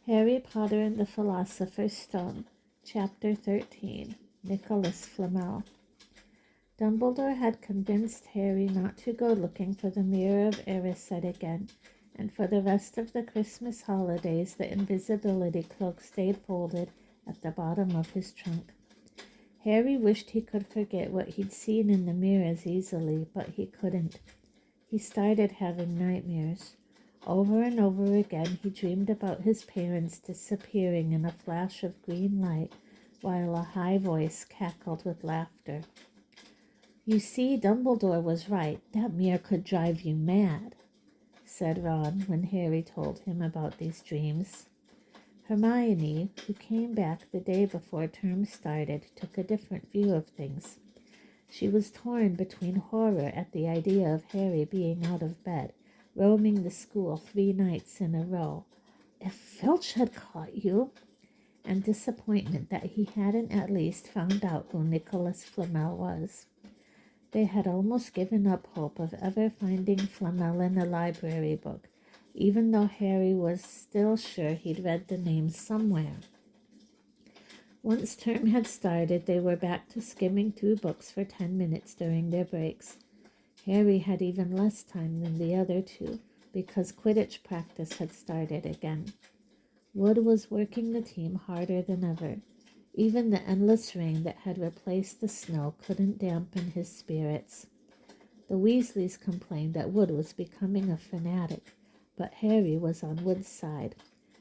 Harry Potter and the Philosopher's Stone, Chapter 13, Nicolas Flamel. Dumbledore had convinced Harry not to go looking for the Mirror of Erised again, and for the rest of the Christmas holidays the invisibility cloak stayed folded at the bottom of his trunk. Harry wished he could forget what he'd seen in the mirrors easily, but he couldn't. He started having nightmares. Over and over again he dreamed about his parents disappearing in a flash of green light while a high voice cackled with laughter. "You see, Dumbledore was right. That mirror could drive you mad," said Ron when Harry told him about these dreams. Hermione, who came back the day before term started, took a different view of things. She was torn between horror at the idea of Harry being out of bed, roaming the school 3 nights in a row. If Filch had caught you! And disappointment that he hadn't at least found out who Nicolas Flamel was. They had almost given up hope of ever finding Flamel in a library book, even though Harry was still sure he'd read the name somewhere. Once term had started, they were back to skimming through books for 10 minutes during their breaks. Harry had even less time than the other two, because Quidditch practice had started again. Wood was working the team harder than ever. Even the endless rain that had replaced the snow couldn't dampen his spirits. The Weasleys complained that Wood was becoming a fanatic, but Harry was on Wood's side.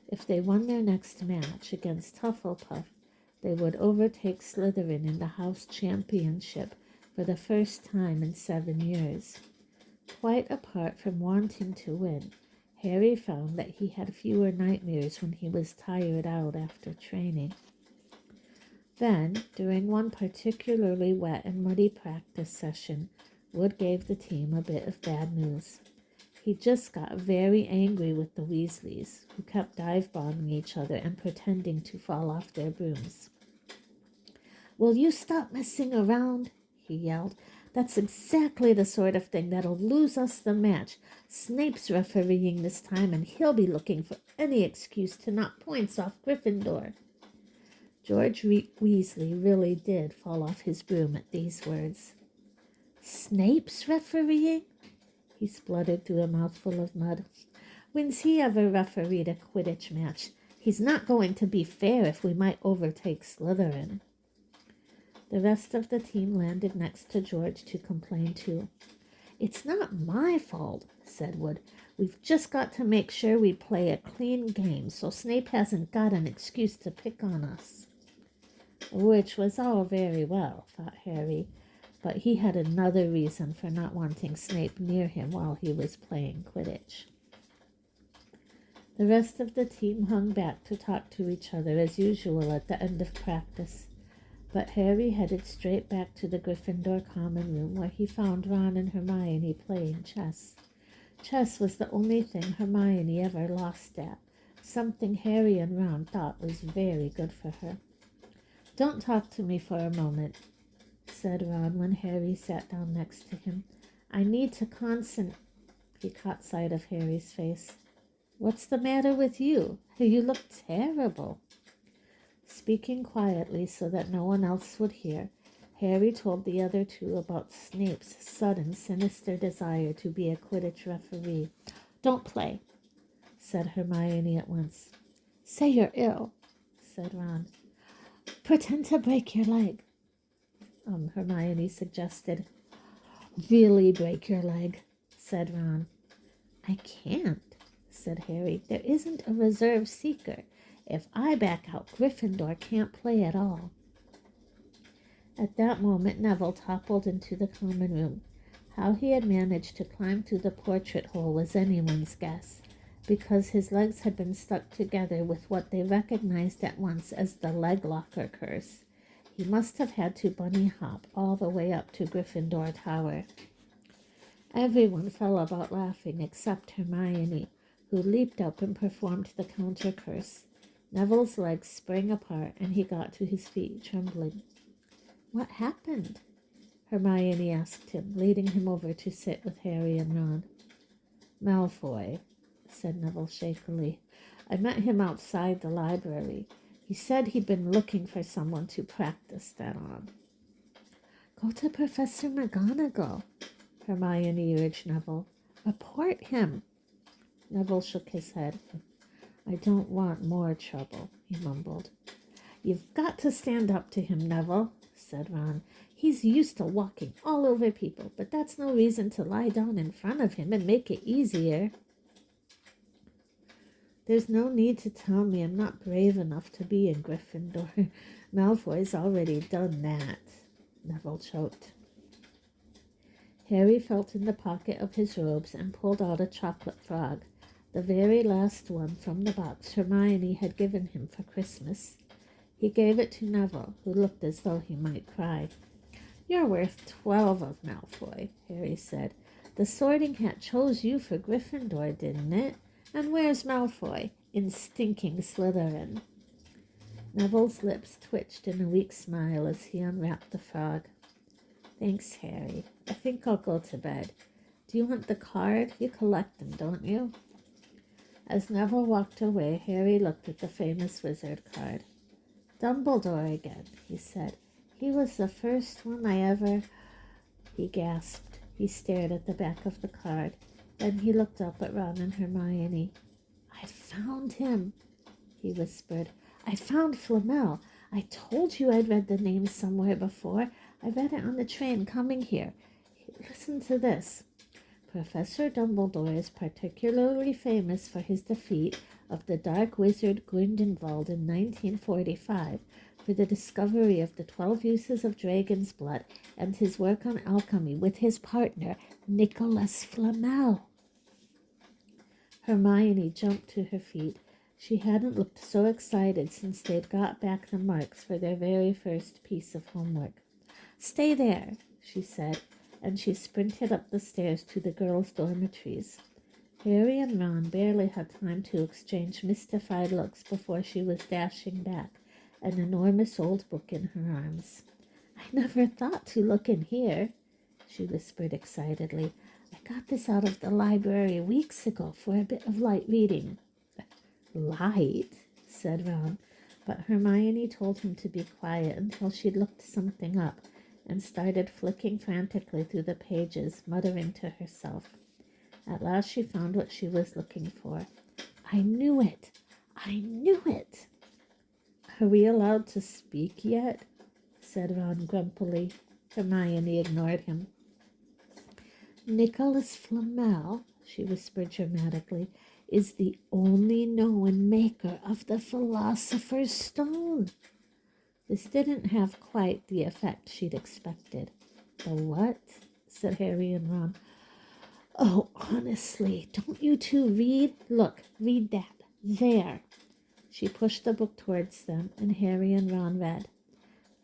If they won their next match against Hufflepuff, they would overtake Slytherin in the house championship for the first time in 7 years. Quite apart from wanting to win, Harry found that he had fewer nightmares when he was tired out after training. Then, during one particularly wet and muddy practice session, Wood gave the team a bit of bad news. He just got very angry with the Weasleys, who kept dive-bombing each other and pretending to fall off their brooms. "Will you stop messing around?" he yelled. "That's exactly the sort of thing that'll lose us the match. Snape's refereeing this time, and he'll be looking for any excuse to knock points off Gryffindor." George Weasley really did fall off his broom at these words. "Snape's refereeing?" he spluttered through a mouthful of mud. "When's he ever refereed a Quidditch match? He's not going to be fair if we might overtake Slytherin." The rest of the team landed next to George to complain too. "It's not my fault," said Wood. "We've just got to make sure we play a clean game so Snape hasn't got an excuse to pick on us." Which was all very well, thought Harry, but he had another reason for not wanting Snape near him while he was playing Quidditch. The rest of the team hung back to talk to each other as usual at the end of practice, but Harry headed straight back to the Gryffindor common room where he found Ron and Hermione playing chess. Chess was the only thing Hermione ever lost at, something Harry and Ron thought was very good for her. "Don't talk to me for a moment," said Ron when Harry sat down next to him. "I need to concentrate." He caught sight of Harry's face. "What's the matter with you? You look terrible." Speaking quietly so that no one else would hear, Harry told the other two about Snape's sudden, sinister desire to be a Quidditch referee. "Don't play," said Hermione at once. "Say you're ill," said Ron. "Pretend to break your leg," Hermione suggested. "Really break your leg," said Ron. "I can't," said Harry. "There isn't a reserve seeker. If I back out, Gryffindor can't play at all." At that moment, Neville toppled into the common room. How he had managed to climb through the portrait hole was anyone's guess, because his legs had been stuck together with what they recognized at once as the leg locker curse. He must have had to bunny hop all the way up to Gryffindor Tower. Everyone fell about laughing except Hermione, who leaped up and performed the counter curse. Neville's legs sprang apart, and he got to his feet, trembling. "What happened?" Hermione asked him, leading him over to sit with Harry and Ron. "Malfoy," said Neville shakily. I met him outside the library. He said he'd been looking for someone to practice that on. Go to Professor McGonagall, Hermione urged Neville. Report him. Neville shook his head. I don't want more trouble, he mumbled. You've got to stand up to him, Neville, said Ron. He's used to walking all over people, but that's no reason to lie down in front of him and make it easier. There's no need to tell me I'm not brave enough to be in Gryffindor. Malfoy's already done that, Neville choked. Harry felt in the pocket of his robes and pulled out a chocolate frog, the very last one from the box Hermione had given him for Christmas. He gave it to Neville, who looked as though he might cry. You're worth 12 of Malfoy, Harry said. The Sorting Hat chose you for Gryffindor, didn't it? And where's Malfoy? In stinking Slytherin. Neville's lips twitched in a weak smile as he unwrapped the frog. Thanks, Harry. I think I'll go to bed. Do you want the card? You collect them, don't you? As Neville walked away, Harry looked at the famous wizard card. Dumbledore again, he said. He was the first one I ever... He gasped. He stared at the back of the card. Then he looked up at Ron and Hermione. I found him, he whispered. I found Flamel. I told you I'd read the name somewhere before. I read it on the train coming here. Listen to this. Professor Dumbledore is particularly famous for his defeat of the dark wizard Grindelwald in 1945 for the discovery of the 12 uses of dragon's blood and his work on alchemy with his partner, Nicolas Flamel. Hermione jumped to her feet. She hadn't looked so excited since they'd got back the marks for their very first piece of homework. Stay there, she said, and she sprinted up the stairs to the girls' dormitories. Harry and Ron barely had time to exchange mystified looks before she was dashing back, an enormous old book in her arms. I never thought to look in here, she whispered excitedly. I got this out of the library weeks ago for a bit of light reading. Light, said Ron, but Hermione told him to be quiet until she'd looked something up and started flicking frantically through the pages, muttering to herself. At last she found what she was looking for. I knew it! I knew it! Are we allowed to speak yet? Said Ron grumpily. Hermione ignored him. Nicolas Flamel, she whispered dramatically, is the only known maker of the Philosopher's Stone. This didn't have quite the effect she'd expected. The what? Said Harry and Ron. Oh, honestly, don't you two read? Look, read that. There. She pushed the book towards them, and Harry and Ron read.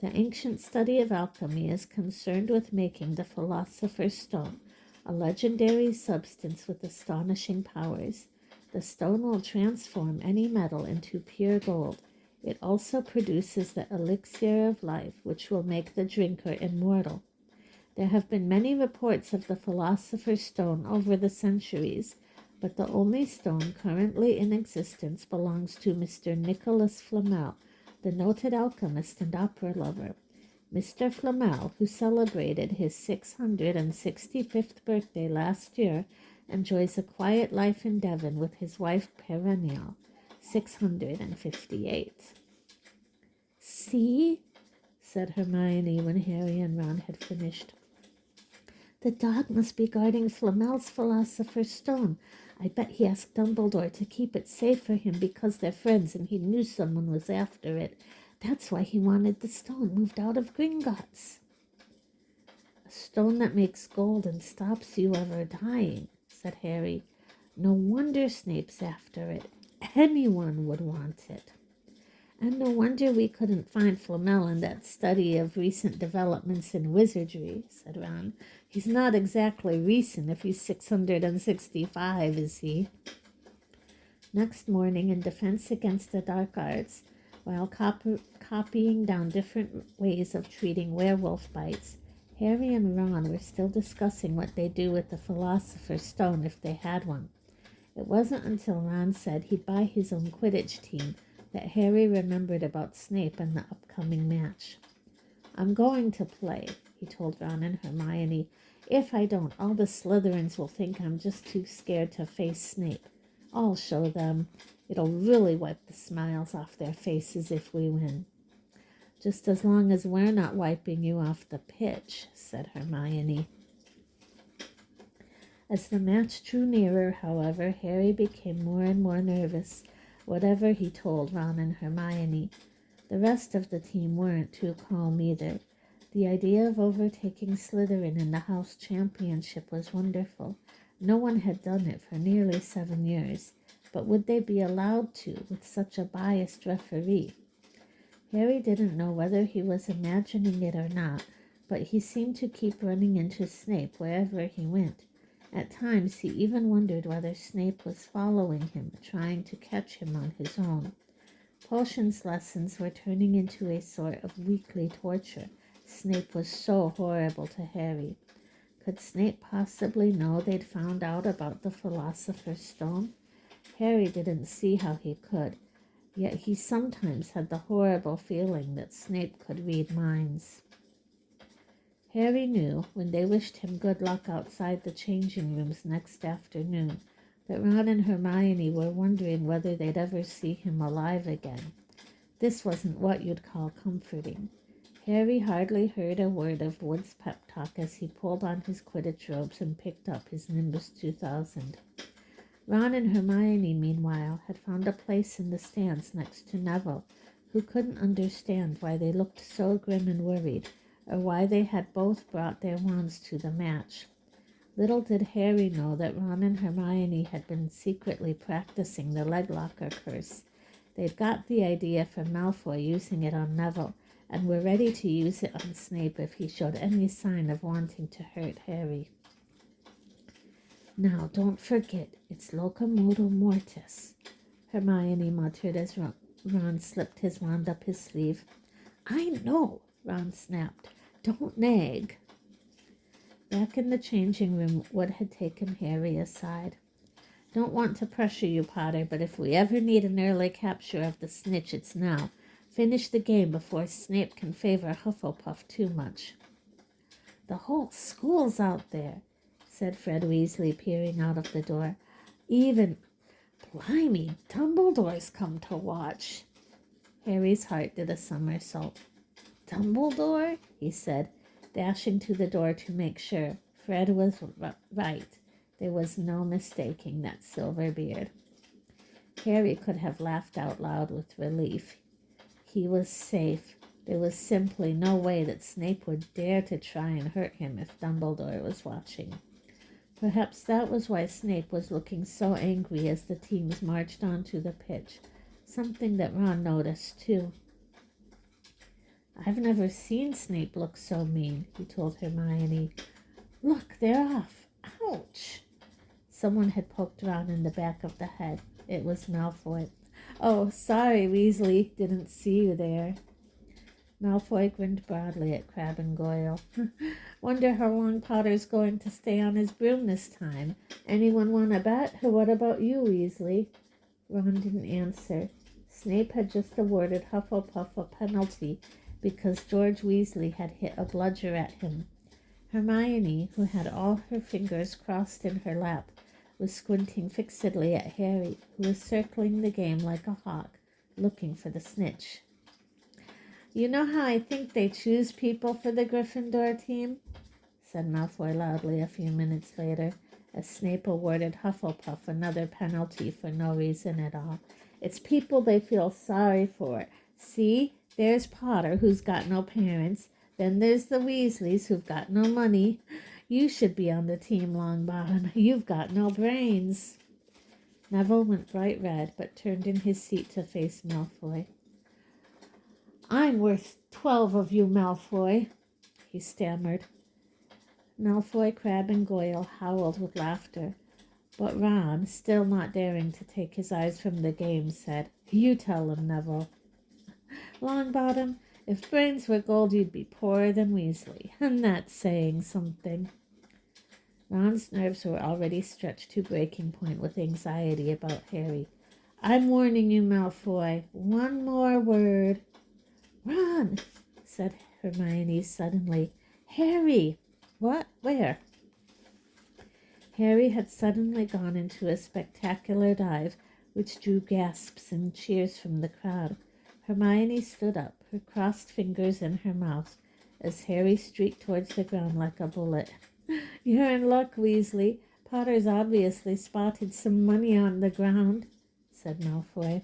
The ancient study of alchemy is concerned with making the Philosopher's Stone, a legendary substance with astonishing powers. The stone will transform any metal into pure gold. It also produces the elixir of life, which will make the drinker immortal. There have been many reports of the Philosopher's Stone over the centuries, but the only stone currently in existence belongs to Mr. Nicolas Flamel, the noted alchemist and opera lover. Mr. Flamel, who celebrated his 665th birthday last year, enjoys a quiet life in Devon with his wife Perennial, 658. See? Said Hermione when Harry and Ron had finished. The dog must be guarding Flamel's Philosopher's Stone. I bet he asked Dumbledore to keep it safe for him because they're friends and he knew someone was after it. That's why he wanted the stone moved out of Gringotts. A stone that makes gold and stops you ever dying, said Harry. No wonder Snape's after it. Anyone would want it. And no wonder we couldn't find Flamel in that study of recent developments in wizardry, said Ron. He's not exactly recent if he's 665, is he? Next morning, in defense against the dark arts, while copying down different ways of treating werewolf bites, Harry and Ron were still discussing what they'd do with the Philosopher's Stone if they had one. It wasn't until Ron said he'd buy his own Quidditch team that Harry remembered about Snape and the upcoming match. "I'm going to play," he told Ron and Hermione. "If I don't, all the Slytherins will think I'm just too scared to face Snape. I'll show them. It'll really wipe the smiles off their faces if we win." "Just as long as we're not wiping you off the pitch," said Hermione. As the match drew nearer, however, Harry became more and more nervous, whatever he told Ron and Hermione. The rest of the team weren't too calm either. The idea of overtaking Slytherin in the house championship was wonderful. No one had done it for nearly 7 years, but would they be allowed to with such a biased referee? Harry didn't know whether he was imagining it or not, but he seemed to keep running into Snape wherever he went. At times he even wondered whether Snape was following him, trying to catch him on his own. Potions lessons were turning into a sort of weekly torture. Snape was so horrible to Harry. Could Snape possibly know they'd found out about the Philosopher's Stone? Harry didn't see how he could, yet he sometimes had the horrible feeling that Snape could read minds. Harry knew, when they wished him good luck outside the changing rooms next afternoon, that Ron and Hermione were wondering whether they'd ever see him alive again. This wasn't what you'd call comforting. Harry hardly heard a word of Wood's pep talk as he pulled on his Quidditch robes and picked up his Nimbus 2000. Ron and Hermione, meanwhile, had found a place in the stands next to Neville, who couldn't understand why they looked so grim and worried, or why they had both brought their wands to the match. Little did Harry know that Ron and Hermione had been secretly practicing the leglocker curse. They'd got the idea from Malfoy using it on Neville, and were ready to use it on Snape if he showed any sign of wanting to hurt Harry. "Now, don't forget, it's locomotor mortis," Hermione muttered as Ron slipped his wand up his sleeve. "I know," Ron snapped. "Don't nag." Back in the changing room, Wood had taken Harry aside. "Don't want to pressure you, Potter, but if we ever need an early capture of the snitch, it's now. Finish the game before Snape can favor Hufflepuff too much." "The whole school's out there," said Fred Weasley, peering out of the door. "Even, blimey, Dumbledore's come to watch." Harry's heart did a somersault. "Dumbledore?" he said, dashing to the door to make sure. Fred was right. There was no mistaking that silver beard. Harry could have laughed out loud with relief. He was safe. There was simply no way that Snape would dare to try and hurt him if Dumbledore was watching. Perhaps that was why Snape was looking so angry as the teams marched onto the pitch, something that Ron noticed too. "I've never seen Snape look so mean," he told Hermione. "Look, they're off. Ouch!" Someone had poked Ron in the back of the head. It was Malfoy. "Oh, sorry, Weasley. Didn't see you there." Malfoy grinned broadly at Crabbe and Goyle. "Wonder how long Potter's going to stay on his broom this time. Anyone want to bet? What about you, Weasley?" Ron didn't answer. Snape had just awarded Hufflepuff a penalty because George Weasley had hit a bludger at him. Hermione, who had all her fingers crossed in her lap, was squinting fixedly at Harry, who was circling the game like a hawk, looking for the snitch. "You know how I think they choose people for the Gryffindor team?" said Malfoy loudly a few minutes later, as Snape awarded Hufflepuff another penalty for no reason at all. "It's people they feel sorry for. See, there's Potter, who's got no parents. Then there's the Weasleys, who've got no money. You should be on the team, Longbottom. You've got no brains." Neville went bright red, but turned in his seat to face Malfoy. "I'm worth 12 of you, Malfoy," he stammered. Malfoy, Crabbe, and Goyle howled with laughter, but Ron, still not daring to take his eyes from the game, said, "You tell him, Neville." "Longbottom, if brains were gold, you'd be poorer than Weasley, and that's saying something." Ron's nerves were already stretched to breaking point with anxiety about Harry. "I'm warning you, Malfoy. One more word." "Ron," said Hermione suddenly. "Harry!" "What? Where?" Harry had suddenly gone into a spectacular dive, which drew gasps and cheers from the crowd. Hermione stood up, her crossed fingers in her mouth, as Harry streaked towards the ground like a bullet. "You're in luck, Weasley. Potter's obviously spotted some money on the ground," said Malfoy.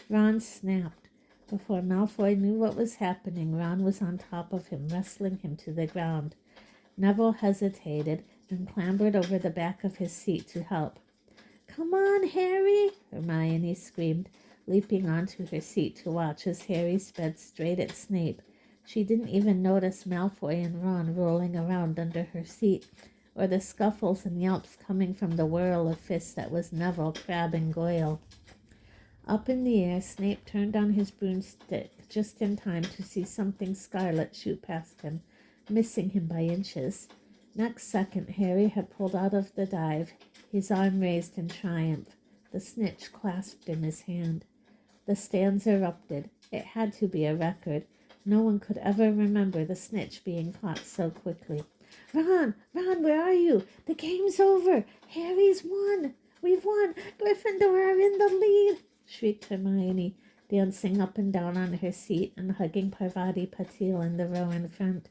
Ron snapped. Before Malfoy knew what was happening, Ron was on top of him, wrestling him to the ground. Neville hesitated and clambered over the back of his seat to help. "Come on, Harry!" Hermione screamed, leaping onto her seat to watch as Harry sped straight at Snape. She didn't even notice Malfoy and Ron rolling around under her seat, or the scuffles and yelps coming from the whirl of fists that was Neville, Crabbe, and Goyle. Up in the air, Snape turned on his broomstick just in time to see something scarlet shoot past him, missing him by inches. Next second, Harry had pulled out of the dive, his arm raised in triumph, the snitch clasped in his hand. The stands erupted. It had to be a record. No one could ever remember the snitch being caught so quickly. "Ron, where are you? The game's over. Harry's won. We've won. Gryffindor are in the lead," shrieked Hermione, dancing up and down on her seat and hugging Parvati Patil in the row in front.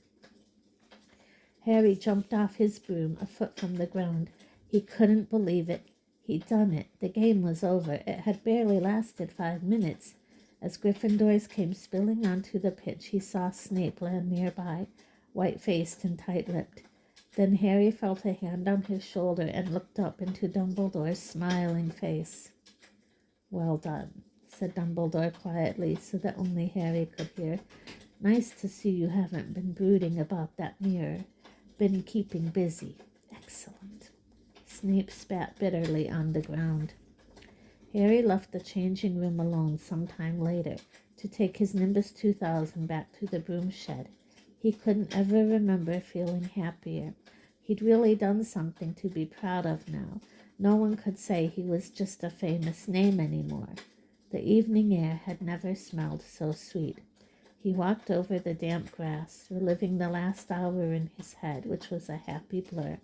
Harry jumped off his broom, a foot from the ground. He couldn't believe it. He'd done it. The game was over. It had barely lasted 5 minutes. As Gryffindors came spilling onto the pitch, he saw Snape land nearby, white-faced and tight-lipped. Then Harry felt a hand on his shoulder and looked up into Dumbledore's smiling face. "Well done," said Dumbledore quietly so that only Harry could hear. "Nice to see you haven't been brooding about that mirror. Been keeping busy. Excellent." Snape spat bitterly on the ground. Harry left the changing room alone some time later to take his Nimbus 2000 back to the broom shed. He couldn't ever remember feeling happier. He'd really done something to be proud of now. No one could say he was just a famous name anymore. The evening air had never smelled so sweet. He walked over the damp grass, reliving the last hour in his head, which was a happy blur.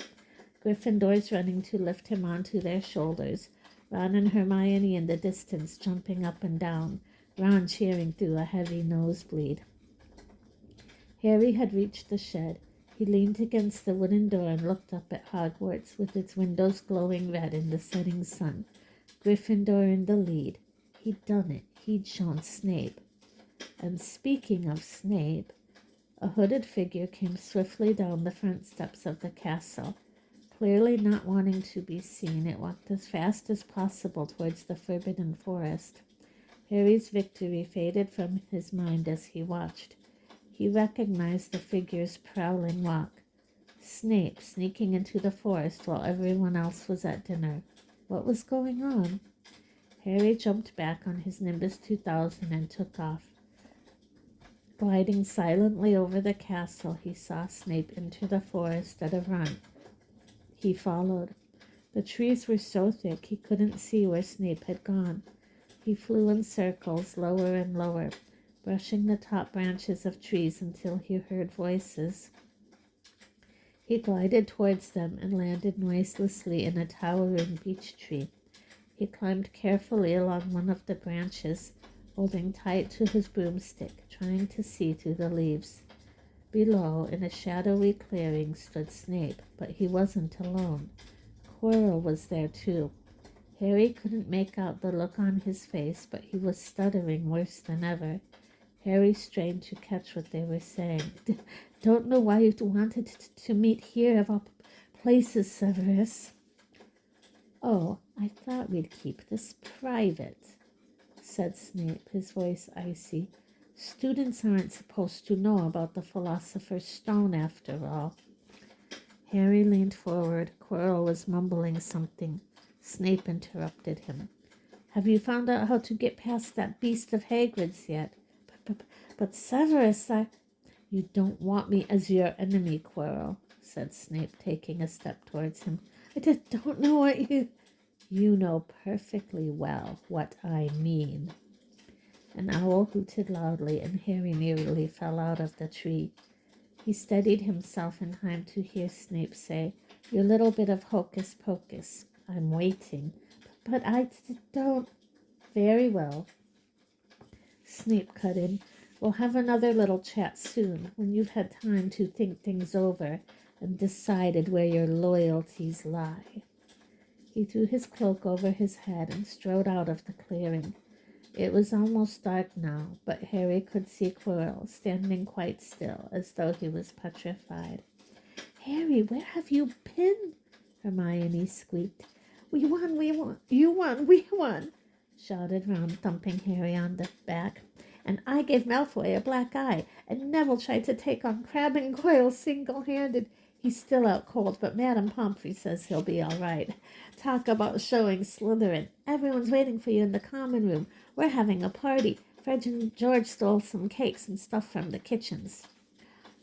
Gryffindors running to lift him onto their shoulders, Ron and Hermione in the distance jumping up and down, Ron cheering through a heavy nosebleed. Harry had reached the shed. He leaned against the wooden door and looked up at Hogwarts with its windows glowing red in the setting sun. Gryffindor in the lead. He'd done it. He'd shown Snape. And speaking of Snape, a hooded figure came swiftly down the front steps of the castle. Clearly not wanting to be seen, it walked as fast as possible towards the Forbidden Forest. Harry's victory faded from his mind as he watched. He recognized the figure's prowling walk. Snape sneaking into the forest while everyone else was at dinner. What was going on? Harry jumped back on his Nimbus 2000 and took off. Gliding silently over the castle, he saw Snape enter the forest at a run. He followed. The trees were so thick he couldn't see where Snape had gone. He flew in circles, lower and lower, brushing the top branches of trees until he heard voices. He glided towards them and landed noiselessly in a towering beech tree. He climbed carefully along one of the branches, holding tight to his broomstick, trying to see through the leaves. Below, in a shadowy clearing, stood Snape, but he wasn't alone. Quirrell was there too. Harry couldn't make out the look on his face, but he was stuttering worse than ever. Harry strained to catch what they were saying. "Don't know why you wanted to meet here of all places, Severus." "Oh, I thought we'd keep this private," said Snape, his voice icy. "Students aren't supposed to know about the Philosopher's Stone after all." Harry leaned forward. Quirrell was mumbling something. Snape interrupted him. "Have you found out how to get past that beast of Hagrid's yet?" But Severus, "You don't want me as your enemy, Quirrell," said Snape, taking a step towards him. I just don't know what you... You know perfectly well what I mean. An owl hooted loudly, and Harry nearly fell out of the tree. He steadied himself in time to hear Snape say, Your little bit of hocus pocus. I'm waiting. But I don't... Very well. Snape cut in. We'll have another little chat soon, when you've had time to think things over and decided where your loyalties lie. He threw his cloak over his head and strode out of the clearing. It was almost dark now, but Harry could see Quirrell standing quite still, as though he was petrified. Harry, where have you been? Hermione squeaked. We won, you won, we won, shouted Ron, thumping Harry on the back. And I gave Malfoy a black eye, and Neville tried to take on Crabbe and Goyle single-handed. He's still out cold, but Madame Pomfrey says he'll be all right. Talk about showing Slytherin. Everyone's waiting for you in the common room. We're having a party. Fred and George stole some cakes and stuff from the kitchens.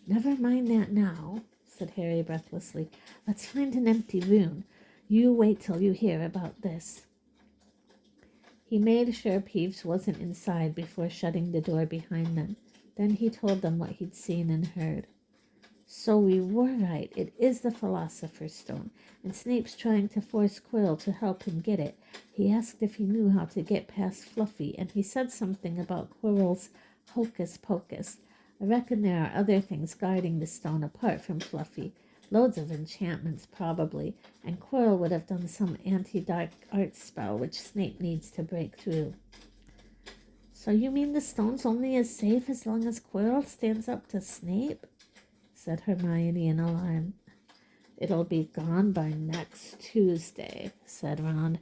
Never mind that now, said Harry breathlessly. Let's find an empty room. You wait till you hear about this. He made sure Peeves wasn't inside before shutting the door behind them. Then he told them what he'd seen and heard. So we were right. It is the Philosopher's Stone, and Snape's trying to force Quirrell to help him get it. He asked if he knew how to get past Fluffy, and he said something about Quirrell's hocus pocus. I reckon there are other things guarding the stone apart from Fluffy. Loads of enchantments, probably, and Quirrell would have done some anti-dark arts spell which Snape needs to break through. So you mean the stone's only as safe as long as Quirrell stands up to Snape? Said Hermione in alarm. It'll be gone by next Tuesday, said Ron.